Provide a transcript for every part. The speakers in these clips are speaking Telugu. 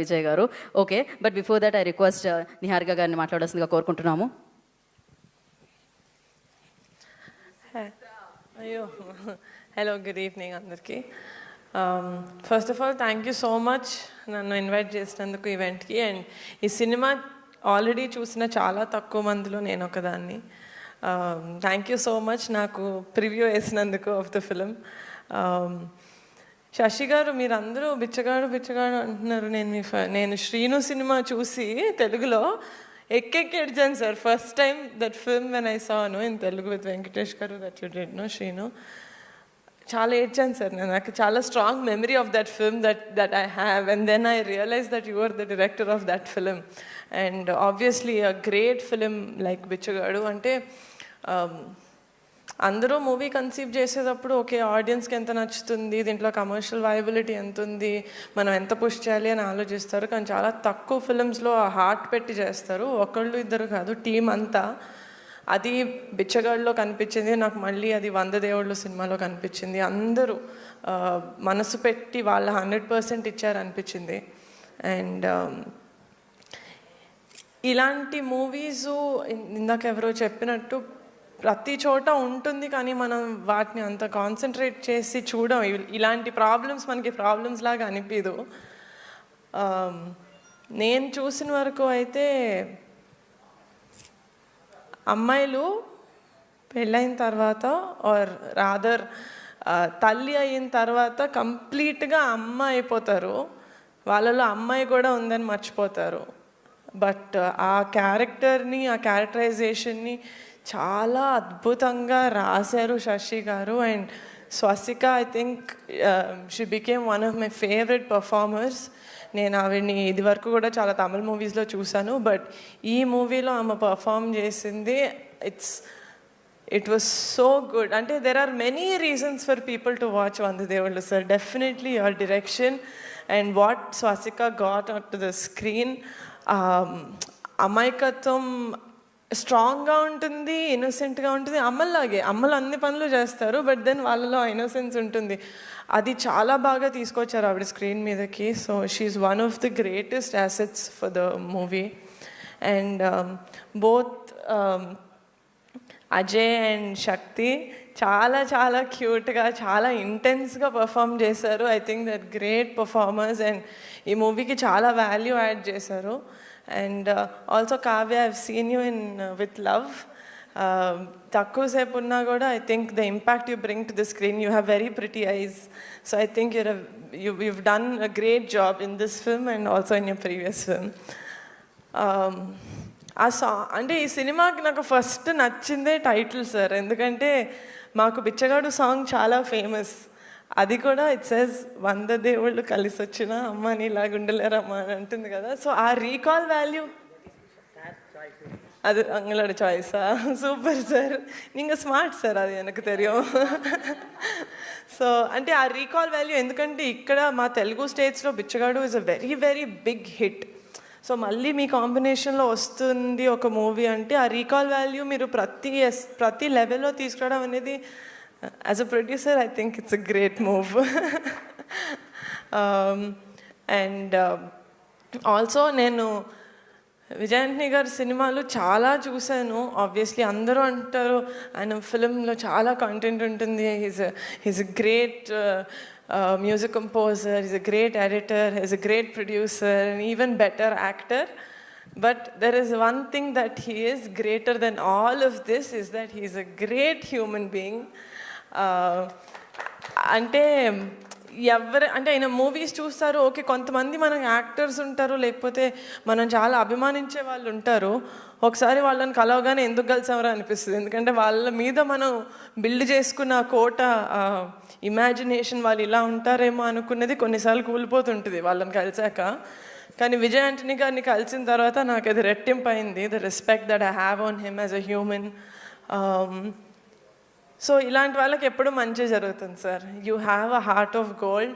విజయ్ గారు. Okay, but before that I request Niharika గారిని మాట్లాడాల్సిందిగా కోరుకుంటున్నాము. అయ్యో, హలో, గుడ్ ఈవినింగ్ అందరికీ. First of all thank you so much నన్ను ఇన్వైట్ చేసినందుకు ఈవెంట్కి. అండ్ ఈ సినిమా ఆల్రెడీ చూసిన చాలా తక్కువ మందిలో నేను ఒకదాన్ని. థ్యాంక్ యూ సో మచ్ నాకు ప్రివ్యూ వేసినందుకు of the film. Sashi garu, మీరందరూ బిచ్చగాడు బిచ్చగాడు అంటున్నారు. నేను శ్రీను సినిమా చూసి తెలుగులో ఎక్కెక్కి ఏడ్చాను sir. First time that film when I saw in Telugu with Venkatesh garu that you did no Srinu. చాలా ఏడ్చాను సార్. నాకు చాలా strong memory of that film that I have. And then I realise that you are the director of that film. And obviously a great film like Bichagadu అంటే అందరూ మూవీ కన్సీవ్ చేసేటప్పుడు ఓకే, ఆడియన్స్కి ఎంత నచ్చుతుంది, దీంట్లో కమర్షియల్ వయబిలిటీ ఎంత ఉంది, మనం ఎంత పుష్ చేయాలి అని ఆలోచిస్తారు. కానీ చాలా తక్కువ ఫిలిమ్స్లో ఆ హార్ట్ పెట్టి చేస్తారు. ఒకళ్ళు ఇద్దరు కాదు, టీం అంతా. అది బిచ్చగాడిలో కనిపించింది నాకు. మళ్ళీ అది 100 దేవుళ్ళు సినిమాలో కనిపించింది. అందరూ మనసు పెట్టి వాళ్ళ 100% ఇచ్చారనిపించింది. అండ్ ఇలాంటి మూవీసు ఇందాక ఎవరో చెప్పినట్టు ప్రతి చోట ఉంటుంది, కానీ మనం వాటిని అంత కాన్సన్ట్రేట్ చేసి చూడం. ఇలాంటి ప్రాబ్లమ్స్ మనకి ప్రాబ్లమ్స్ లాగా అనిపించదు. నేను చూసిన వరకు అయితే అమ్మాయిలు పెళ్ళైన తర్వాత ఆర్ రాదర్ తల్లి అయిన తర్వాత కంప్లీట్గా అమ్మ అయిపోతారు. వాళ్ళలో అమ్మాయి కూడా ఉందని మర్చిపోతారు. బట్ ఆ క్యారెక్టర్ని, ఆ క్యారెక్టరైజేషన్ని చాలా అద్భుతంగా రాశారు Sashi garu. And Swasika, I think she became one of my favourite performers. నేను ఆవిడ్ని ఇది వరకు కూడా చాలా తమిళ మూవీస్లో చూశాను, బట్ ఈ మూవీలో ఆమె పర్ఫామ్ చేసింది ఇట్ వాస్ సో గుడ్. అంటే there are many reasons for people to watch 100 Devullu sir. Definitely your direction and what Swasika got on to the screen. అమాయకత్వం స్ట్రాంగ్గా ఉంటుంది, ఇన్నోసెంట్గా ఉంటుంది. అమ్మలాగే, అమ్మలు అన్ని పనులు చేస్తారు, బట్ దెన్ వాళ్ళలో ఇన్నోసెన్స్ ఉంటుంది. అది చాలా బాగా తీసుకొచ్చారు ఆవిడ స్క్రీన్ మీదకి. So she is one of the greatest assets for the movie. And both Ajay and Shakti చాలా చాలా క్యూట్గా, చాలా ఇంటెన్స్గా పర్ఫామ్ చేశారు. I think that great performers. And ఈ మూవీకి చాలా వాల్యూ యాడ్ చేశారు. And also Kavya, I've seen you in with love. తక్కువసేపు ఉన్నా కూడా I think the impact you bring to the screen, you have very pretty eyes. So I think you've done a great job in this film and also in your previous film. ఆ సాంగ్ అంటే ఈ సినిమాకి నాకు ఫస్ట్ నచ్చిందే టైటిల్ సార్. ఎందుకంటే మాకు బిచ్చగాడు సాంగ్ చాలా ఫేమస్. అది కూడా ఇట్ సేస్ 100 దేవుళ్ళు కలిసి వచ్చిన అమ్మ నీలాగా ఉండలేరమ్మా అని అంటుంది కదా. సో ఆ రీకాల్ వాల్యూ, அது உங்களோட சாய்ஸா? சூப்பர் சார், நீங்கள் స్మార్ట్ సార్, అది எனக்கு தெரியும். సో అంటే ఆ రీకాల్ వాల్యూ, ఎందుకంటే ఇక్కడ మా తెలుగు స్టేట్స్లో Bichagadu is a very very big hit. So మళ్ళీ మీ కాంబినేషన్లో వస్తుంది ఒక మూవీ అంటే ఆ రీకాల్ వాల్యూ మీరు ప్రతి లెవెల్లో తీసుకురావడం అనేది, as a producer I think it's a great move. And also నేను విజయాంటిని గారి సినిమాలు చాలా చూశాను. ఆబ్వియస్లీ అందరూ అంటారు ఆయన ఫిలింలో చాలా కంటెంట్ ఉంటుంది. He's a great music composer, he's a great editor, he's a great producer, and even better actor. But there is one thing that he is greater than all of this, is that he is a great human being. అంటే ఆయన మూవీస్ చూస్తారు, ఓకే, కొంతమంది మనం యాక్టర్స్ ఉంటారు, లేకపోతే మనం చాలా అభిమానించే వాళ్ళు ఉంటారు. ఒకసారి వాళ్ళని కలవగానే ఎందుకు కలిసామరా అనిపిస్తుంది. ఎందుకంటే వాళ్ళ మీద మనం బిల్డ్ చేసుకున్న కోట ఇమాజినేషన్, వాళ్ళు ఇలా ఉంటారేమో అనుకున్నది కొన్నిసార్లు కూలిపోతుంటుంది వాళ్ళని కలిసాక. కానీ విజయ్ ఆంటనీ గారిని కలిసిన తర్వాత నాకు అది రెట్టింపు అయింది, the respect that I have on him as a human. So ఇలాంటి వాళ్ళకి ఎప్పుడు మంచి జరుగుతుంది sir. You have a heart of gold.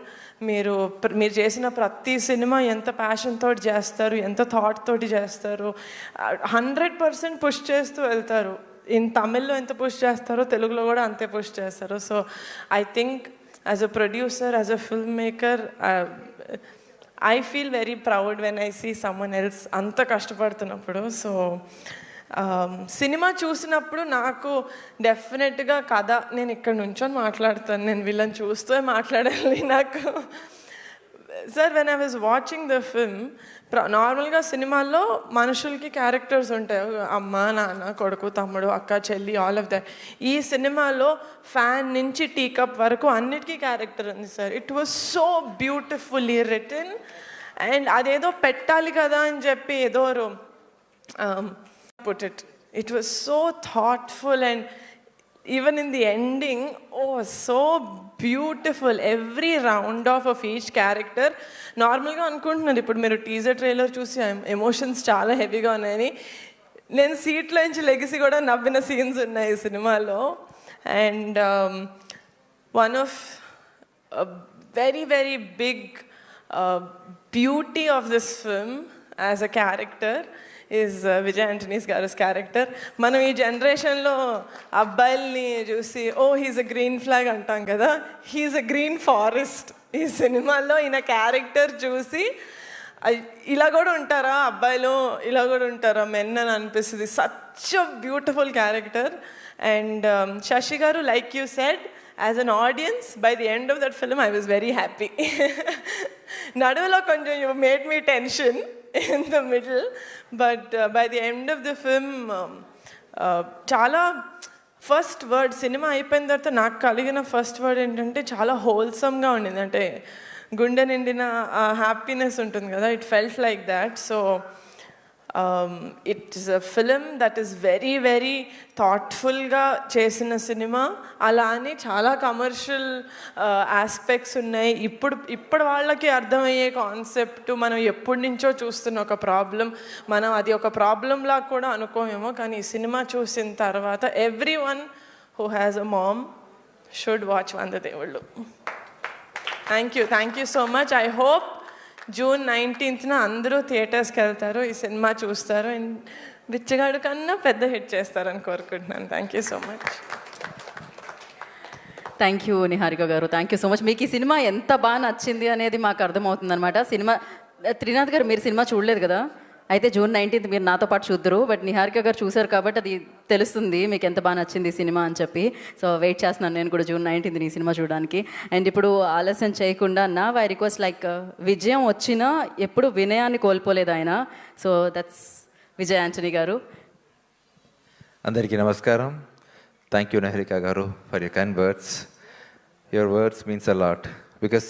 మీరు చేసిన ప్రతి సినిమా ఎంత ప్యాషన్ తోటి చేస్తారు, ఎంత థాట్ తోటి చేస్తారు, 100% పుష్ చేస్తూ వెళ్తారు. తమిళ్లో ఎంత పుష్ చేస్తారో తెలుగులో కూడా అంతే పుష్ చేస్తారు. So I think as a producer, as a film maker, I feel very proud when I see someone else అంత కష్టపడుతున్నప్పుడు. సో సినిమా చూసినప్పుడు నాకు డెఫినెట్గా కథ, నేను ఇక్కడ నుంచొని మాట్లాడతాను, నేను వీళ్ళని చూస్తూ మాట్లాడాలి నాకు. Sir when I was watching the film, నార్మల్గా సినిమాల్లో మనుషులకి క్యారెక్టర్స్ ఉంటాయి, అమ్మ నాన్న కొడుకు తమ్ముడు అక్క చెల్లి ఆల్ ఆఫ్ దట్. ఈ సినిమాలో ఫ్యాన్ నుంచి టీ కప్ వరకు అన్నిటికీ క్యారెక్టర్ ఉంది sir. It was so beautifully written. And అదేదో పెట్టాలి కదా అని చెప్పి ఏదో put it. It was so thoughtful, and even in the ending, oh, so beautiful. Every round off of each character. నార్మల్గా అనుకుంటున్నారు ఇప్పుడు మీరు టీజర్ ట్రైలర్ చూసి ఎమోషన్స్ చాలా హెవీగా ఉన్నాయని. నేను సీట్లో నుంచి లెగిసి కూడా నవ్విన సీన్స్ ఉన్నాయి ఈ సినిమాలో. And one of very very big beauty of this film as a character is Vijay Antony's గారి క్యారెక్టర్. మనం ఈ జనరేషన్లో అబ్బాయిల్ని చూసి హీజ్ అ గ్రీన్ ఫ్లాగ్ అంటాం కదా, హీజ్ అ గ్రీన్ ఫారెస్ట్. ఈ సినిమాలో ఈయన క్యారెక్టర్ చూసి ఇలా కూడా ఉంటారా అబ్బాయిలు, ఇలా కూడా ఉంటారా మెన్ అని అనిపిస్తుంది. Such a beautiful character. And Sashi garu, like you said, as an audience by the end of that film I was very happy. నడువులో కొంచెం you made me tension in the middle, but by the end of the film చాలా ఫస్ట్ వర్డ్ సినిమా అయిపోయిన తర్వాత నాకు కలిగిన ఫస్ట్ వర్డ్ ఏంటంటే చాలా హోల్సమ్గా ఉండింది. అంటే గుండె నిండిన హ్యాపీనెస్ ఉంటుంది కదా, it felt like that. So it is a film that is very very థాట్ఫుల్గా చేసిన సినిమా. అలా అని చాలా కమర్షియల్ ఆస్పెక్ట్స్ ఉన్నాయి. ఇప్పుడు వాళ్ళకి అర్థమయ్యే కాన్సెప్ట్, మనం ఎప్పటి నుంచో చూస్తున్న ఒక ప్రాబ్లం, మనం అది ఒక ప్రాబ్లంలా కూడా అనుకోమేమో, కానీ ఈ సినిమా చూసిన తర్వాత everyone who has a mom should watch Vandadevullu. Thank you so much. I hope June 19th అందరూ థియేటర్స్కి వెళ్తారు, ఈ సినిమా చూస్తారు, అండ్ బిచ్చగాడు కన్నా పెద్ద హిట్ చేస్తారని కోరుకుంటున్నాను. Thank you so much. Thank you Niharika గారు, థ్యాంక్ యూ సో మచ్. మీకు ఈ సినిమా ఎంత బాగా నచ్చింది అనేది మాకు అర్థమవుతుంది అనమాట. సినిమా త్రినాథ్ గారు మీరు సినిమా చూడలేదు కదా, అయితే June 19th మీరు నాతో పాటు చూద్దరు, బట్ నిహారిక గారు చూశారు కాబట్టి అది తెలుస్తుంది మీకు ఎంత బాగా నచ్చింది ఈ సినిమా అని చెప్పి. సో వెయిట్ చేస్తున్నాను నేను కూడా June 19th ఈ సినిమా చూడడానికి. అండ్ ఇప్పుడు ఆలస్యం చేయకుండా ఐ రిక్వెస్ట్, లైక్ విజయం వచ్చినా ఎప్పుడు వినయాన్ని కోల్పోలేదు ఆయన. సో దట్స్ విజయ్ ఆంటనీ గారు. అందరికీ నమస్కారం. థ్యాంక్ యూ నిహారిక గారు for your kind words. Your words means a lot because